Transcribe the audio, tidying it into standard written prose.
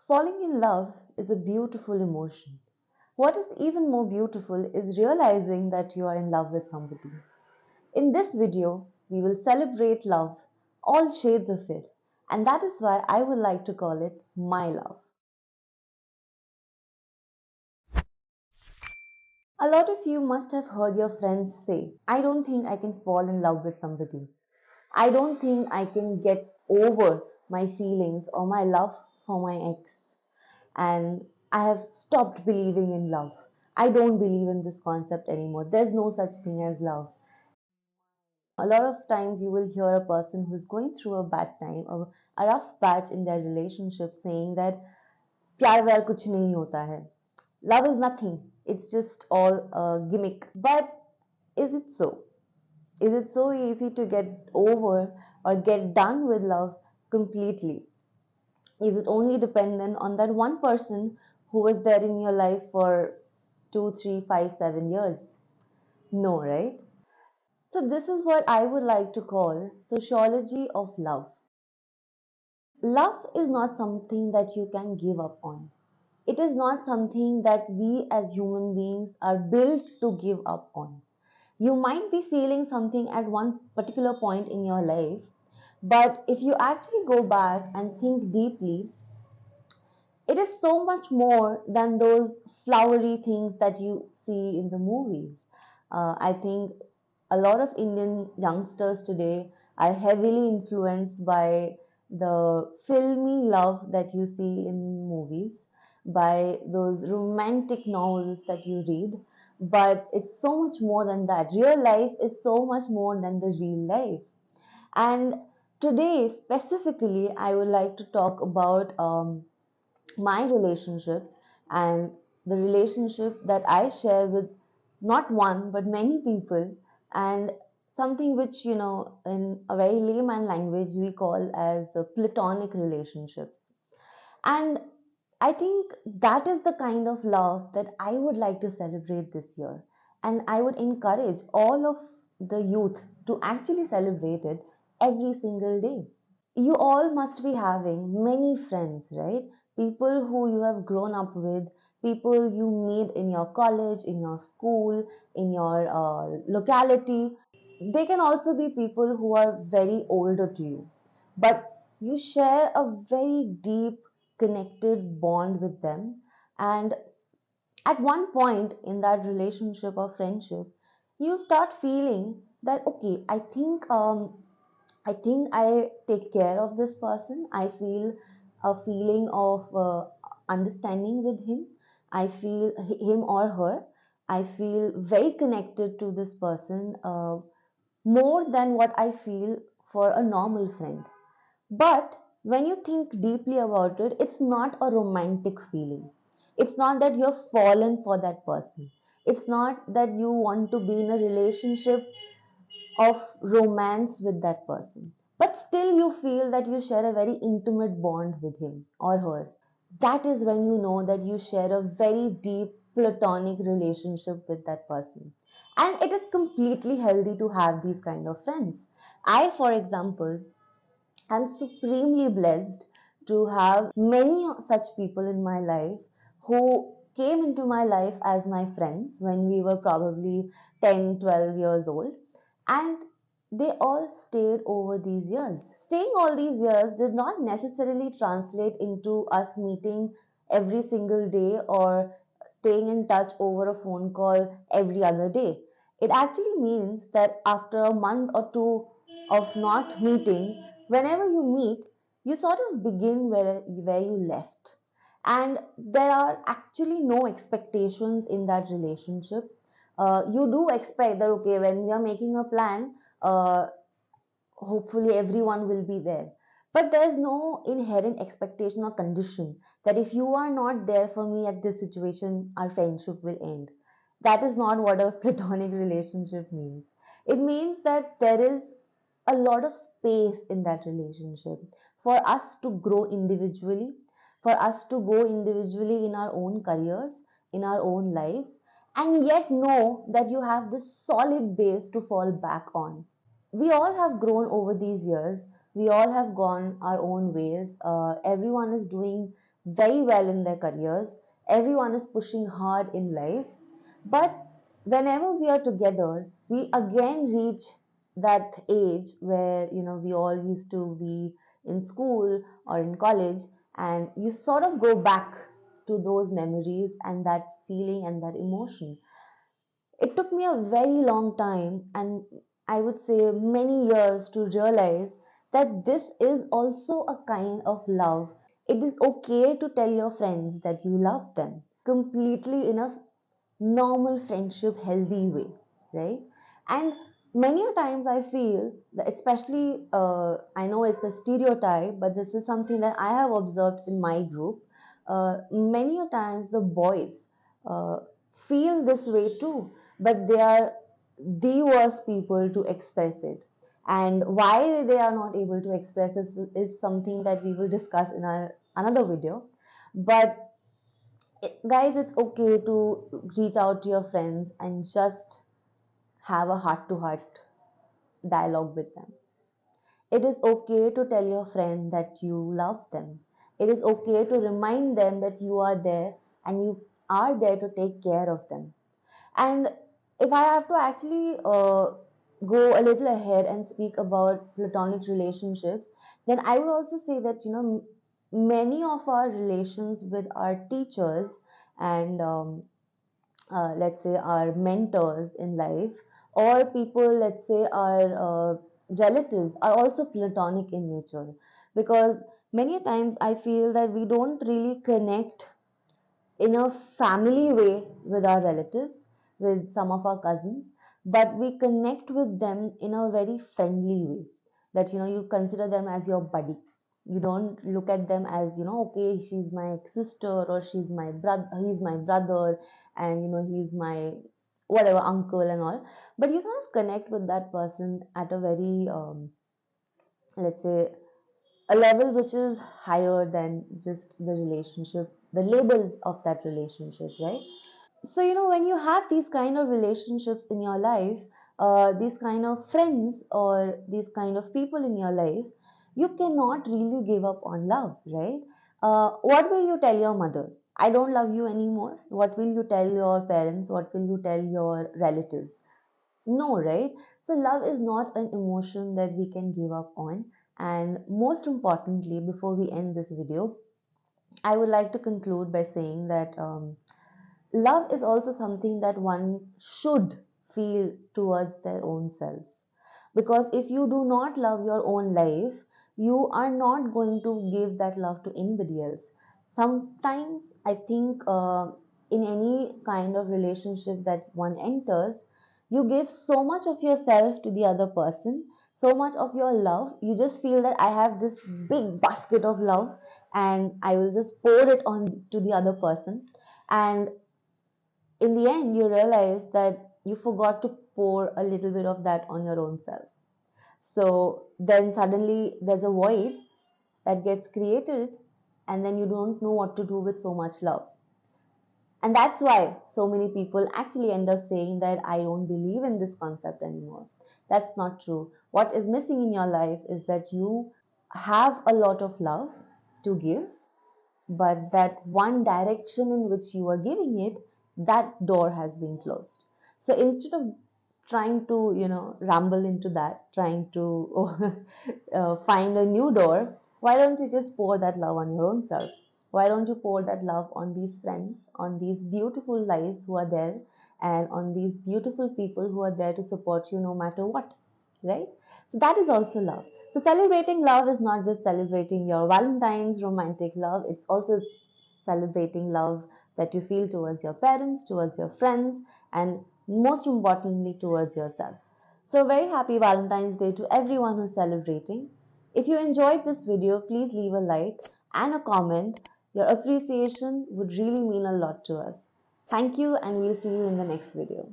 Falling in love is a beautiful emotion. What is even more beautiful is realizing that you are in love with somebody. In this video, we will celebrate love, all shades of it, and that is why I would like to call it My Love. A lot of you must have heard your friends say, I don't think I can fall in love with somebody. I don't think I can get over my feelings or my love for my ex. And I have stopped believing in love. I don't believe in this concept anymore. There's no such thing as love. A lot of times you will hear a person who's going through a bad time or a rough patch in their relationship saying that प्यार व्यार कुछ नहीं होता है. Love is nothing. It's just all a gimmick. But is it so? Is it so easy to get over or get done with love completely? Is it only dependent on that one person who was there in your life for 2, 3, 5, 7 years? No, right? So, this is what I would like to call sociology of love. Love is not something that you can give up on. It is not something that we as human beings are built to give up on. You might be feeling something at one particular point in your life, but if you actually go back and think deeply, it is so much more than those flowery things that you see in the movies. I think a lot of Indian youngsters today are heavily influenced by the filmy love that you see in movies, by those romantic novels that you read. But it's so much more than that. Real life is so much more than the real life. And today, specifically, I would like to talk about my relationship and the relationship that I share with not one but many people, and something which, in a very layman language, we call as the platonic relationships. And I think that is the kind of love that I would like to celebrate this year. And I would encourage all of the youth to actually celebrate it every single day. You all must be having many friends, right? People who you have grown up with, people you meet in your college, in your school, in your locality. They can also be people who are very older to you, but you share a very deep connected bond with them. And at one point in that relationship or friendship, you start feeling that, okay, I take care of this person. I feel a feeling of understanding with him. I feel him or her. I feel very connected to this person more than what I feel for a normal friend. But when you think deeply about it, it's not a romantic feeling. It's not that you've fallen for that person. It's not that you want to be in a relationship of romance with that person. But still, you feel that you share a very intimate bond with him or her. That is when you know that you share a very deep platonic relationship with that person. And it is completely healthy to have these kind of friends. I, for example, am supremely blessed to have many such people in my life who came into my life as my friends when we were probably 10, 12 years old. And they all stayed over these years. Staying all these years did not necessarily translate into us meeting every single day or staying in touch over a phone call every other day. It actually means that after a month or two of not meeting, whenever you meet, you sort of begin where you left. And there are actually no expectations in that relationship. You do expect that, okay, when we are making a plan, uh, hopefully everyone will be there. But there's no inherent expectation or condition that if you are not there for me at this situation, our friendship will end. That is not what a platonic relationship means. It means that there is a lot of space in that relationship for us to grow individually, for us to go individually in our own careers, in our own lives, and yet know that you have this solid base to fall back on. We all have grown over these years. We all have gone our own ways. Everyone is doing very well in their careers. Everyone is pushing hard in life. But whenever we are together, we again reach that age where, we all used to be in school or in college, and you sort of go back to those memories and that feeling and that emotion. It took me a very long time, and I would say many years, to realize that this is also a kind of love. It is okay to tell your friends that you love them completely in a normal friendship, healthy way, right? And many a times I feel that, especially, I know it's a stereotype, but this is something that I have observed in my group. Many a times the boys uh, feel this way too, but they are the worst people to express it. And why they are not able to express is something that we will discuss in our another video. But guys, it's okay to reach out to your friends and just have a heart to heart dialogue with them. It is okay to tell your friend that you love them. It is okay to remind them that you are there and you are there to take care of them. And if I have to actually go a little ahead and speak about platonic relationships, then I would also say that, many of our relations with our teachers and, let's say, our mentors in life, or people, let's say, our relatives, are also platonic in nature. Because many times I feel that we don't really connect in a family way with our relatives, with some of our cousins, but we connect with them in a very friendly way. That, you consider them as your buddy. You don't look at them as, okay, she's my sister, or she's my brother, he's my brother, and, he's my whatever uncle and all. But you sort of connect with that person at a very, let's say, a level which is higher than just the relationship, the labels of that relationship, right? So, when you have these kind of relationships in your life, these kind of friends or these kind of people in your life, you cannot really give up on love, right? What will you tell your mother? I don't love you anymore. What will you tell your parents? What will you tell your relatives? No, right? So love is not an emotion that we can give up on. And most importantly, before we end this video, I would like to conclude by saying that, love is also something that one should feel towards their own selves. Because if you do not love your own life, you are not going to give that love to anybody else. Sometimes I think, in any kind of relationship that one enters, you give so much of yourself to the other person, so much of your love. You just feel that I have this big basket of love and I will just pour it on to the other person. And in the end, you realize that you forgot to pour a little bit of that on your own self. So then suddenly there's a void that gets created, and then you don't know what to do with so much love. And that's why so many people actually end up saying that I don't believe in this concept anymore. That's not true. What is missing in your life is that you have a lot of love to give, but that one direction in which you are giving it, that door has been closed. So instead of trying to, ramble into that, trying to find a new door, why don't you just pour that love on your own self? Why don't you pour that love on these friends, on these beautiful lives who are there, and on these beautiful people who are there to support you no matter what, right? So that is also love. So celebrating love is not just celebrating your Valentine's romantic love, it's also celebrating love that you feel towards your parents, towards your friends, and most importantly, towards yourself. So, very happy Valentine's Day to everyone who's celebrating. If you enjoyed this video, please leave a like and a comment. Your appreciation would really mean a lot to us. Thank you, and we'll see you in the next video.